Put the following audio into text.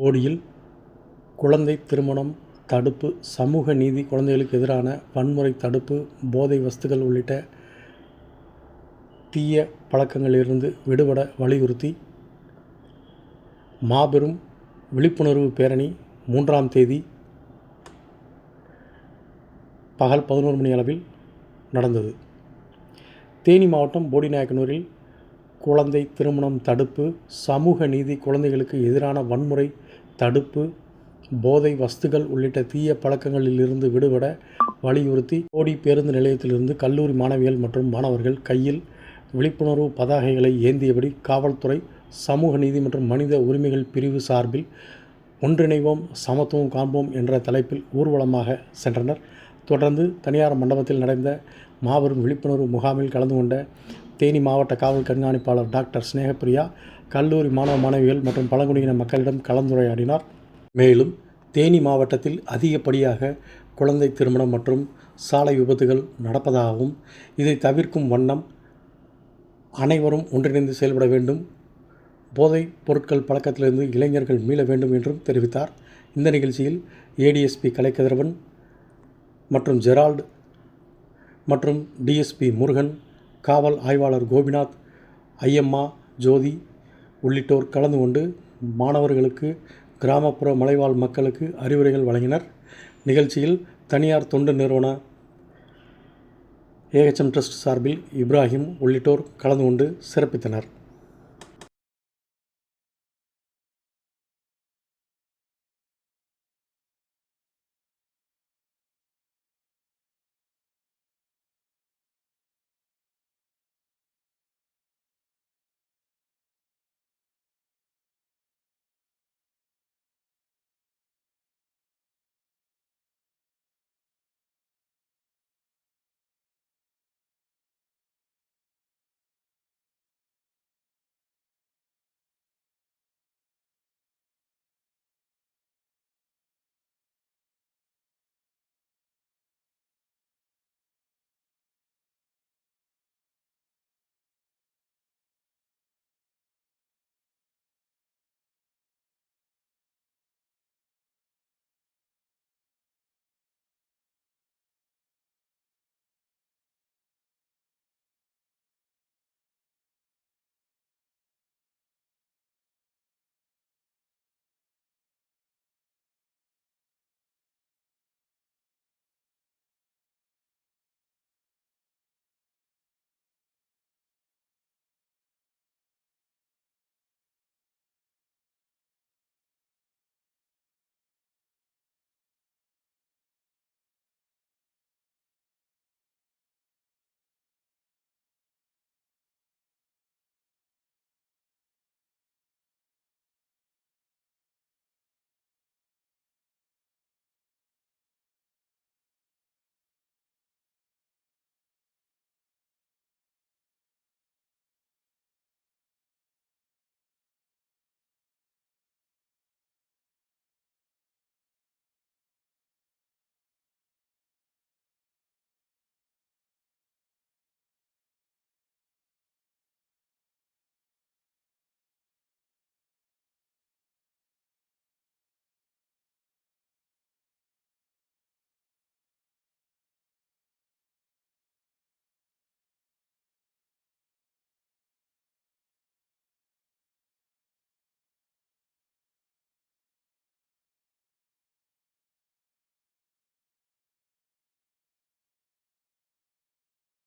போடியில் குழந்தை திருமணம் தடுப்பு, சமூக நீதி, குழந்தைகளுக்கு எதிரான வன்முறை தடுப்பு, போதை வஸ்துகள் உள்ளிட்ட தீய பழக்கங்களிலிருந்து விடுபட வலியுறுத்தி மாபெரும் விழிப்புணர்வு பேரணி 3ஆம் தேதி பகல் 11 மணி அளவில் நடந்தது. தேனி மாவட்டம் போடிநாயக்கனூரில் குழந்தை திருமணம் தடுப்பு, சமூக நீதி, குழந்தைகளுக்கு எதிரான வன்முறை தடுப்பு, போதை வஸ்துகள் உள்ளிட்ட தீய பழக்கங்களில் இருந்து விடுபட வலியுறுத்தி போடி பேருந்து நிலையத்திலிருந்து கல்லூரி மாணவிகள் மற்றும் மாணவர்கள் கையில் விழிப்புணர்வு பதாகைகளை ஏந்தியபடி காவல்துறை, சமூக நீதி மற்றும் மனித உரிமைகள் பிரிவு சார்பில் ஒன்றிணைவோம், சமத்துவம் காண்போம் என்ற தலைப்பில் ஊர்வலமாக சென்றனர். தொடர்ந்து தனியார் மண்டபத்தில் நடந்த மாபெரும் விழிப்புணர்வு முகாமில் கலந்து கொண்ட தேனி மாவட்ட காவல் கண்காணிப்பாளர் டாக்டர் ஸ்னேகப்பிரியா கல்லூரி மாணவ மாணவிகள் மற்றும் பழங்குடியின மக்களிடம் கலந்துரையாடினார். மேலும் தேனி மாவட்டத்தில் அதிகப்படியாக குழந்தை திருமணம் மற்றும் சாலை விபத்துகள் நடப்பதாகவும், இதை தவிர்க்கும் வண்ணம் அனைவரும் ஒன்றிணைந்து செயல்பட வேண்டும், போதைப் பொருட்கள் பழக்கத்திலிருந்து இளைஞர்கள் மீள வேண்டும் என்றும் தெரிவித்தார். இந்த நிகழ்ச்சியில் ஏடிஎஸ்பி கலைக்கதிரவன் மற்றும் ஜெரால்டு மற்றும் டிஎஸ்பி முருகன், காவல் ஆய்வாளர் கோபிநாத், ஐயம்மா, ஜோதி உள்ளிட்டோர் கலந்து கொண்டு மாணவர்களுக்கு, கிராமப்புற மலைவாழ் மக்களுக்கு அறிவுரைகள் வழங்கினர். நிகழ்ச்சியில் தனியார் தொண்டு நிறுவன ஏஹெச்எம் ட்ரஸ்ட் சார்பில் இப்ராஹிம் உள்ளிட்டோர் கலந்து கொண்டு சிறப்பித்தனர்.